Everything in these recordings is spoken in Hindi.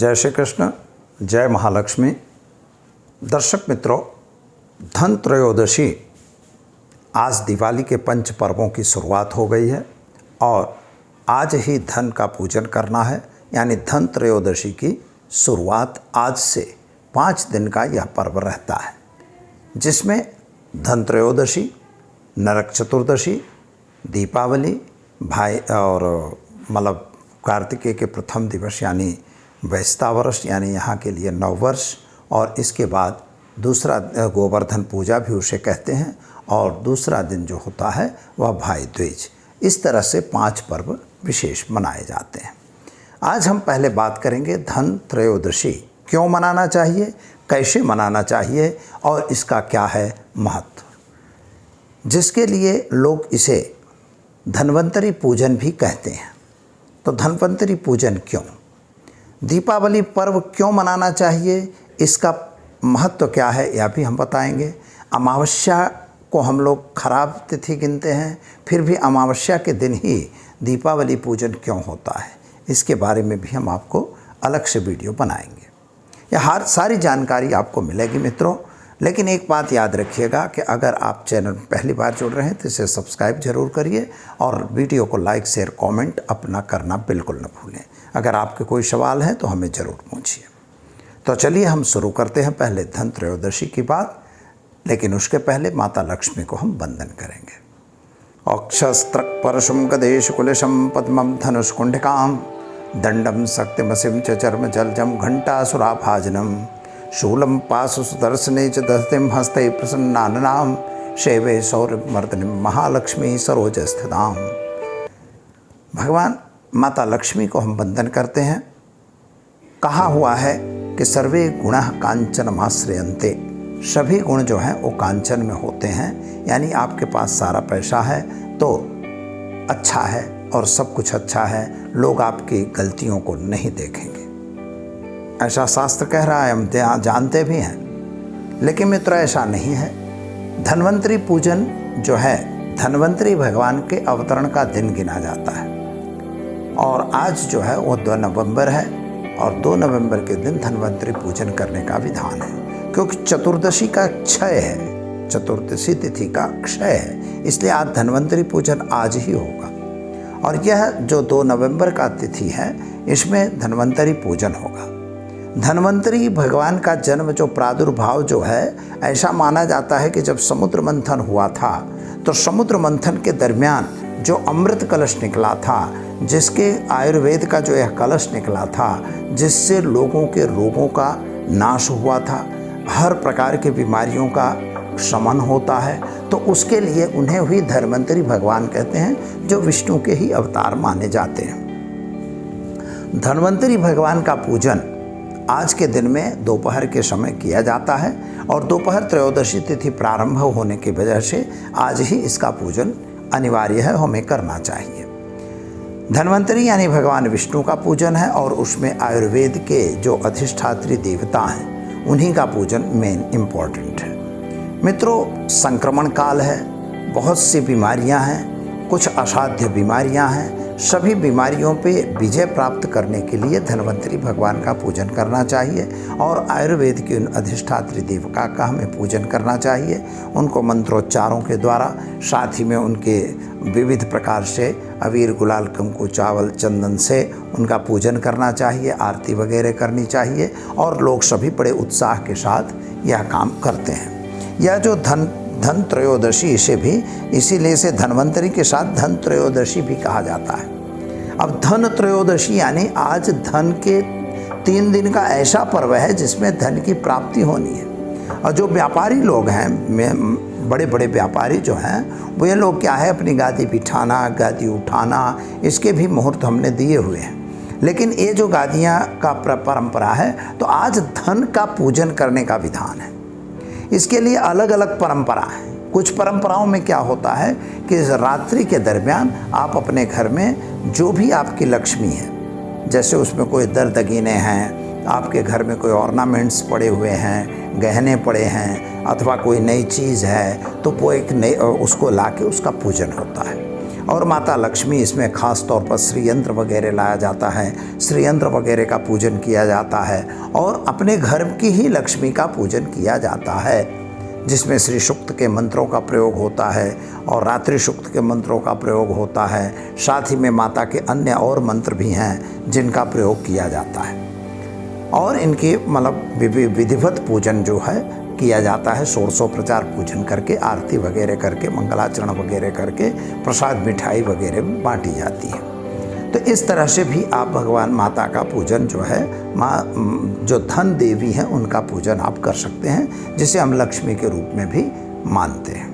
जय श्री कृष्ण, जय महालक्ष्मी। दर्शक मित्रों, धन त्रयोदशी आज दिवाली के पंच पर्वों की शुरुआत हो गई है और आज ही धन का पूजन करना है। यानी धन त्रयोदशी की शुरुआत आज से 5 दिन का यह पर्व रहता है, जिसमें धन त्रयोदशी, नरक चतुर्दशी, दीपावली, भाई और मतलब कार्तिकेय के प्रथम दिवस यानी वैस्ता वर्ष यानी यहाँ के लिए नव वर्ष, और इसके बाद दूसरा गोवर्धन पूजा भी उसे कहते हैं, और दूसरा दिन जो होता है वह भाई दूज। इस तरह से 5 पर्व विशेष मनाए जाते हैं। आज हम पहले बात करेंगे धन त्रयोदशी क्यों मनाना चाहिए, कैसे मनाना चाहिए और इसका क्या है महत्व, जिसके लिए लोग इसे धन्वंतरी पूजन भी कहते हैं। तो धन्वंतरी पूजन क्यों, दीपावली पर्व क्यों मनाना चाहिए, इसका महत्व क्या है, यह भी हम बताएंगे। अमावस्या को हम लोग खराब तिथि गिनते हैं, फिर भी अमावस्या के दिन ही दीपावली पूजन क्यों होता है, इसके बारे में भी हम आपको अलग से वीडियो बनाएंगे। यह सारी जानकारी आपको मिलेगी मित्रों। लेकिन एक बात याद रखिएगा कि अगर आप चैनल में पहली बार जुड़ रहे हैं तो इसे सब्सक्राइब जरूर करिए और वीडियो को लाइक शेयर कमेंट अपना करना बिल्कुल न भूलें। अगर आपके कोई सवाल है तो हमें ज़रूर पूछिए। तो चलिए हम शुरू करते हैं पहले धन त्रयोदशी की बात, लेकिन उसके पहले माता लक्ष्मी को हम वंदन करेंगे। अक्षस्त्रक परशुम गदेश कुलशम पद्मम धनुष्कुंडिकाम दंडम शक्तिमसिम च चर्म जलजम घंटासुराभाजनम शूलम पाशु सुदर्शने च दस्तिम हस्ते प्रसन्नाननाम शैवे सौरमर्दनिम महालक्ष्मी सरोजस्थिताम। भगवान माता लक्ष्मी को हम वंदन करते हैं। कहा हुआ है कि सर्वे गुणः कांचनमाश्रयन्ते, सभी गुण जो हैं वो कांचन में होते हैं। यानी आपके पास सारा पैसा है तो अच्छा है और सब कुछ अच्छा है, लोग आपकी गलतियों को नहीं देखेंगे, ऐसा शास्त्र कह रहा है, हम जानते भी हैं। लेकिन मित्र ऐसा नहीं है। धन्वंतरी पूजन जो है, धन्वंतरी भगवान के अवतरण का दिन गिना जाता है और आज जो है वो 2 नवंबर है और 2 नवंबर के दिन धन्वंतरी पूजन करने का विधान है, क्योंकि चतुर्दशी का क्षय है, चतुर्दशी तिथि का क्षय है, इसलिए आज धन्वंतरी पूजन आज ही होगा। और यह जो 2 नवंबर का तिथि है इसमें धन्वंतरी पूजन होगा। धन्वंतरी भगवान का जन्म जो प्रादुर्भाव जो है, ऐसा माना जाता है कि जब समुद्र मंथन हुआ था तो समुद्र मंथन के दरमियान जो अमृत कलश निकला था, जिसके आयुर्वेद का जो यह कलश निकला था, जिससे लोगों के रोगों का नाश हुआ था, हर प्रकार के बीमारियों का शमन होता है, तो उसके लिए उन्हें हुई धन्वंतरी भगवान कहते हैं, जो विष्णु के ही अवतार माने जाते हैं। धन्वंतरी भगवान का पूजन आज के दिन में दोपहर के समय किया जाता है और दोपहर त्रयोदशी तिथि प्रारंभ होने की वजह से आज ही इसका पूजन अनिवार्य है, हमें करना चाहिए। धन्वंतरी यानी भगवान विष्णु का पूजन है और उसमें आयुर्वेद के जो अधिष्ठात्री देवता हैं उन्हीं का पूजन मेन इम्पॉर्टेंट है। मित्रों, संक्रमण काल है, बहुत सी बीमारियां हैं, कुछ असाध्य बीमारियां हैं, सभी बीमारियों पे विजय प्राप्त करने के लिए धन्वंतरी भगवान का पूजन करना चाहिए और आयुर्वेद के उन अधिष्ठात्री देवता का हमें पूजन करना चाहिए। उनको मंत्रोच्चारों के द्वारा, साथ ही में उनके विविध प्रकार से अबीर गुलाल कुमकुम चावल चंदन से उनका पूजन करना चाहिए, आरती वगैरह करनी चाहिए और लोग सभी बड़े उत्साह के साथ यह काम करते हैं। यह जो धन त्रयोदशी, इसे भी इसीलिए से धन्वंतरी के साथ धन त्रयोदशी भी कहा जाता है। अब धन त्रयोदशी यानी आज धन के 3 दिन का ऐसा पर्व है जिसमें धन की प्राप्ति होनी है। और जो व्यापारी लोग हैं, बड़े बड़े व्यापारी जो हैं, वो ये लोग क्या है, अपनी गादी बिठाना, गादी उठाना, इसके भी मुहूर्त हमने दिए हुए हैं। लेकिन ये जो गादियाँ का परंपरा है, तो आज धन का पूजन करने का विधान है। इसके लिए अलग अलग परंपरा है। कुछ परंपराओं में क्या होता है कि रात्रि के दरमियान आप अपने घर में जो भी आपकी लक्ष्मी है, जैसे उसमें कोई दरदगीने हैं, आपके घर में कोई ऑर्नामेंट्स पड़े हुए हैं, गहने पड़े हैं, अथवा कोई नई चीज़ है, तो वो एक नई उसको लाके उसका पूजन होता है। और माता लक्ष्मी इसमें खास तौर पर श्रीयंत्र वगैरह लाया जाता है, श्रीयंत्र वगैरह का पूजन किया जाता है और अपने घर की ही लक्ष्मी का पूजन किया जाता है, जिसमें श्री सूक्त के मंत्रों का प्रयोग होता है और रात्रि सूक्त के मंत्रों का प्रयोग होता है। साथ ही में माता के अन्य और मंत्र भी हैं जिनका प्रयोग किया जाता है और इनकी मतलब विधिवत पूजन जो है किया जाता है। षोडशोपचार पूजन करके, आरती वगैरह करके, मंगलाचरण वगैरह करके प्रसाद मिठाई वगैरह बांटी जाती है। तो इस तरह से भी आप भगवान माता का पूजन जो है, माँ जो धन देवी हैं उनका पूजन आप कर सकते हैं, जिसे हम लक्ष्मी के रूप में भी मानते हैं।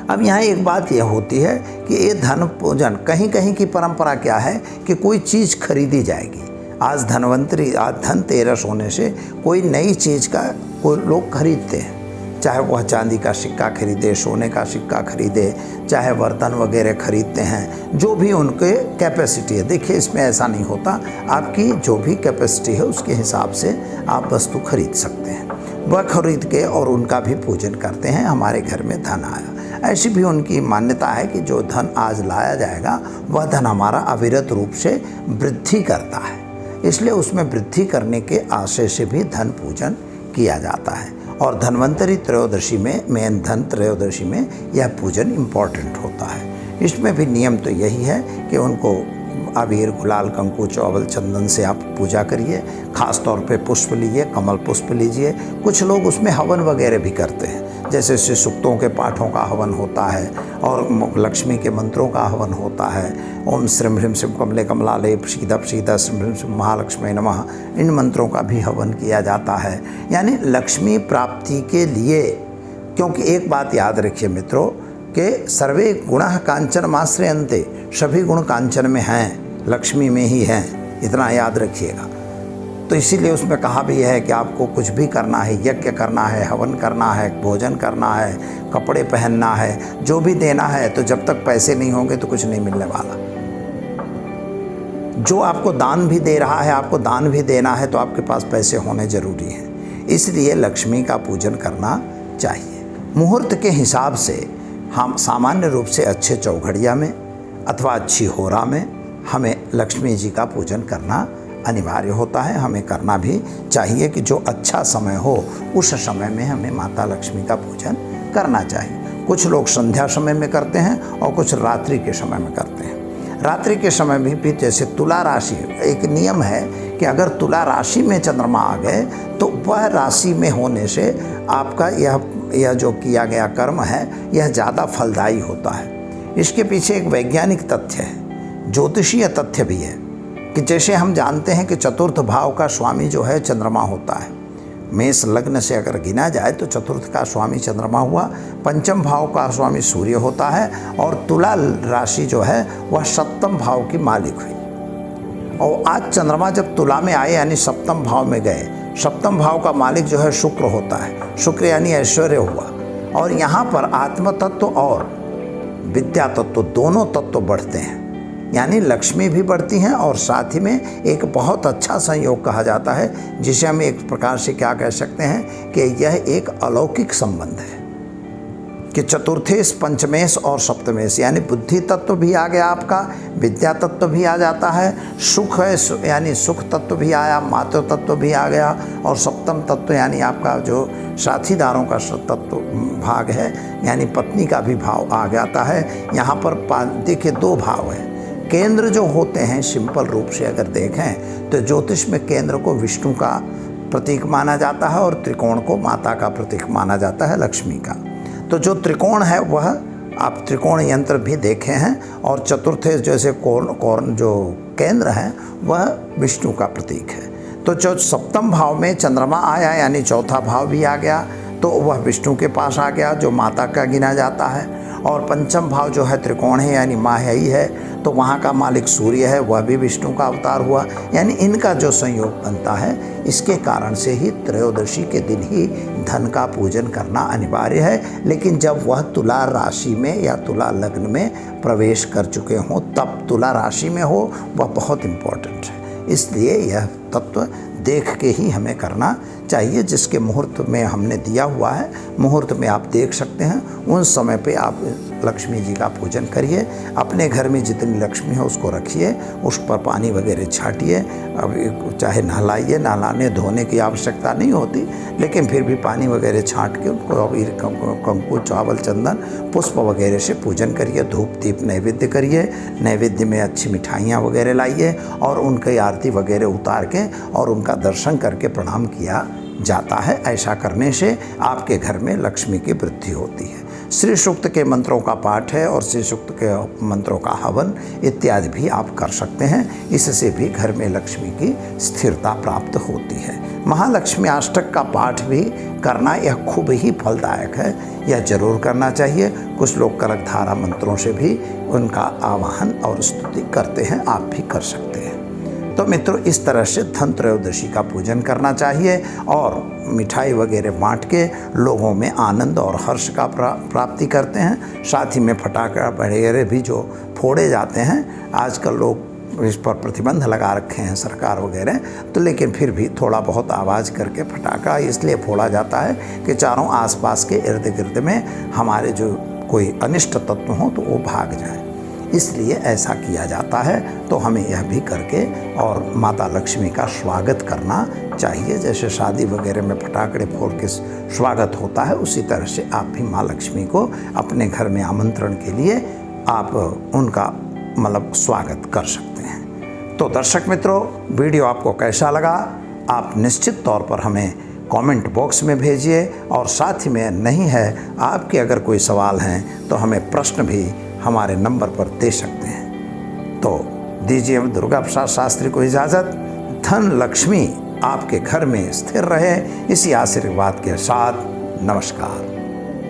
अब यहाँ एक बात यह होती है कि ये धन पूजन कहीं कहीं की परंपरा क्या है कि कोई चीज़ खरीदी जाएगी। आज धनवंतरी, आज धनतेरस होने से कोई नई चीज़ का कोई लोग खरीदते हैं, चाहे वह चांदी का सिक्का खरीदे, सोने का सिक्का खरीदे, चाहे बर्तन वगैरह खरीदते हैं, जो भी उनके कैपेसिटी है। देखिए इसमें ऐसा नहीं होता, आपकी जो भी कैपेसिटी है उसके हिसाब से आप वस्तु खरीद सकते हैं। वह खरीद के और उनका भी पूजन करते हैं। हमारे घर में धन आया, ऐसी भी उनकी मान्यता है कि जो धन आज लाया जाएगा वह धन हमारा अविरत रूप से वृद्धि करता है, इसलिए उसमें वृद्धि करने के आशय से भी धन पूजन किया जाता है। और धन्वंतरी त्रयोदशी में, मेन धन त्रयोदशी में यह पूजन इम्पॉर्टेंट होता है। इसमें भी नियम तो यही है कि उनको अबीर, गुलाल, कंकु, चौवल, चंदन से आप पूजा करिए। ख़ास तौर पे पुष्प लीजिए, कमल पुष्प लीजिए। कुछ लोग उसमें हवन वगैरह भी करते हैं, जैसे शिव सूक्तों के पाठों का हवन होता है और लक्ष्मी के मंत्रों का हवन होता है। ओम श्रीं ह्रीं श्रीं कमले कमलालय सीधा सीधा श्रीं ह्रीं श्रीं महालक्ष्मी नमः, इन मंत्रों का भी हवन किया जाता है, यानी लक्ष्मी प्राप्ति के लिए। क्योंकि एक बात याद रखिए मित्रों कि सर्वे गुणः कांचन माश्रयन्ते, सभी गुण कांचन में हैं, लक्ष्मी में ही हैं, इतना याद रखिएगा। तो इसीलिए उसमें कहा भी है कि आपको कुछ भी करना है, यज्ञ करना है, हवन करना है, भोजन करना है, कपड़े पहनना है, जो भी देना है, तो जब तक पैसे नहीं होंगे तो कुछ नहीं मिलने वाला। जो आपको दान भी दे रहा है, आपको दान भी देना है, तो आपके पास पैसे होने ज़रूरी हैं। इसलिए लक्ष्मी का पूजन करना चाहिए। मुहूर्त के हिसाब से हम सामान्य रूप से अच्छे चौघड़िया में अथवा अच्छी होरा में हमें लक्ष्मी जी का पूजन करना अनिवार्य होता है। हमें करना भी चाहिए कि जो अच्छा समय हो उस समय में हमें माता लक्ष्मी का पूजन करना चाहिए। कुछ लोग संध्या समय में करते हैं और कुछ रात्रि के समय में करते हैं। रात्रि के समय भी जैसे तुला राशि, एक नियम है कि अगर तुला राशि में चंद्रमा आ गए तो वह राशि में होने से आपका यह जो किया गया कर्म है यह ज़्यादा फलदायी होता है। इसके पीछे एक वैज्ञानिक तथ्य है, ज्योतिषीय तथ्य भी है कि जैसे हम जानते हैं कि चतुर्थ भाव का स्वामी जो है चंद्रमा होता है। मेष लग्न से अगर गिना जाए तो चतुर्थ का स्वामी चंद्रमा हुआ, पंचम भाव का स्वामी सूर्य होता है और तुला राशि जो है वह सप्तम भाव की मालिक हुई। और आज चंद्रमा जब तुला में आए यानी सप्तम भाव में गए, सप्तम भाव का मालिक जो है शुक्र होता है, शुक्र यानी ऐश्वर्य हुआ। और यहाँ पर आत्म तत्व और विद्या तत्व दोनों तत्व बढ़ते हैं, यानी लक्ष्मी भी बढ़ती हैं और साथ ही में एक बहुत अच्छा संयोग कहा जाता है, जिसे हम एक प्रकार से क्या कह सकते हैं कि यह एक अलौकिक संबंध है कि चतुर्थेश, पंचमेश और सप्तमेश, यानी बुद्धि तत्व भी आ गया आपका, विद्या तत्व भी आ जाता है, सुख है यानी सुख तत्व भी आया, मातृ तत्व भी आ गया और सप्तम तत्व यानी आपका जो साथीदारों का तत्व भाग है, यानी पत्नी का भी भाव आ जाता है। यहाँ पर देखिए दो भाव है। केंद्र जो होते हैं, सिंपल रूप से अगर देखें तो ज्योतिष में केंद्र को विष्णु का प्रतीक माना जाता है और त्रिकोण को माता का प्रतीक माना जाता है, लक्ष्मी का। तो जो त्रिकोण है वह आप त्रिकोण यंत्र भी देखे हैं और चतुर्थ जैसे कोण जो केंद्र है वह विष्णु का प्रतीक है। तो जो सप्तम भाव में चंद्रमा आया यानी चौथा भाव भी आ गया तो वह विष्णु के पास आ गया जो माता का गिना जाता है। और पंचम भाव जो है त्रिकोण है यानी माया ही है, तो वहाँ का मालिक सूर्य है, वह भी विष्णु का अवतार हुआ। यानी इनका जो संयोग बनता है, इसके कारण से ही त्रयोदशी के दिन ही धन का पूजन करना अनिवार्य है। लेकिन जब वह तुला राशि में या तुला लग्न में प्रवेश कर चुके हों तब तुला राशि में हो, वह बहुत इम्पोर्टेंट है। इसलिए यह तत्व देख के ही हमें करना चाहिए जिसके मुहूर्त में हमने दिया हुआ है, मुहूर्त में आप देख सकते हैं, उन समय पे आप लक्ष्मी जी का पूजन करिए। अपने घर में जितनी लक्ष्मी है उसको रखिए, उस पर पानी वगैरह छाटिए। अब चाहे नहलाइए, नहलाने धोने की आवश्यकता नहीं होती, लेकिन फिर भी पानी वगैरह छाट के उनको अबीर कंकु चावल चंदन पुष्प वगैरह से पूजन करिए। धूप दीप नैवेद्य करिए, नैवेद्य में अच्छी मिठाइयाँ वगैरह लाइए और उनकी आरती वगैरह उतार के और उनका दर्शन करके प्रणाम किया जाता है। ऐसा करने से आपके घर में लक्ष्मी की वृद्धि होती है। श्री सूक्त के मंत्रों का पाठ है और श्री सूक्त के मंत्रों का हवन इत्यादि भी आप कर सकते हैं। इससे भी घर में लक्ष्मी की स्थिरता प्राप्त होती है। महालक्ष्मी अष्टक का पाठ भी करना यह खूब ही फलदायक है, यह जरूर करना चाहिए। कुछ लोग कनकधारा मंत्रों से भी उनका आवाहन और स्तुति करते हैं, आप भी कर सकते हैं। तो मित्रों, इस तरह से धन त्रयोदशी का पूजन करना चाहिए और मिठाई वगैरह बांट के लोगों में आनंद और हर्ष का प्राप्ति करते हैं। साथ ही में फटाखा वगैरह भी जो फोड़े जाते हैं, आजकल लोग इस पर प्रतिबंध लगा रखे हैं सरकार वगैरह, तो लेकिन फिर भी थोड़ा बहुत आवाज़ करके फटाखा इसलिए फोड़ा जाता है कि चारों आसपास के इर्द गिर्द में हमारे जो कोई अनिष्ट तत्व हों तो वो भाग जाएं, इसलिए ऐसा किया जाता है। तो हमें यह भी करके और माता लक्ष्मी का स्वागत करना चाहिए। जैसे शादी वगैरह में फटाखड़े फोड़ के स्वागत होता है, उसी तरह से आप भी माँ लक्ष्मी को अपने घर में आमंत्रण के लिए आप उनका मतलब स्वागत कर सकते हैं। तो दर्शक मित्रों, वीडियो आपको कैसा लगा आप निश्चित तौर पर हमें कमेंट बॉक्स में भेजिए और साथ ही में नहीं है आपके अगर कोई सवाल हैं तो हमें प्रश्न भी हमारे नंबर पर दे सकते हैं। तो दीजिए दुर्गा प्रसाद शास्त्री को इजाज़त। धन लक्ष्मी आपके घर में स्थिर रहे, इसी आशीर्वाद के साथ नमस्कार।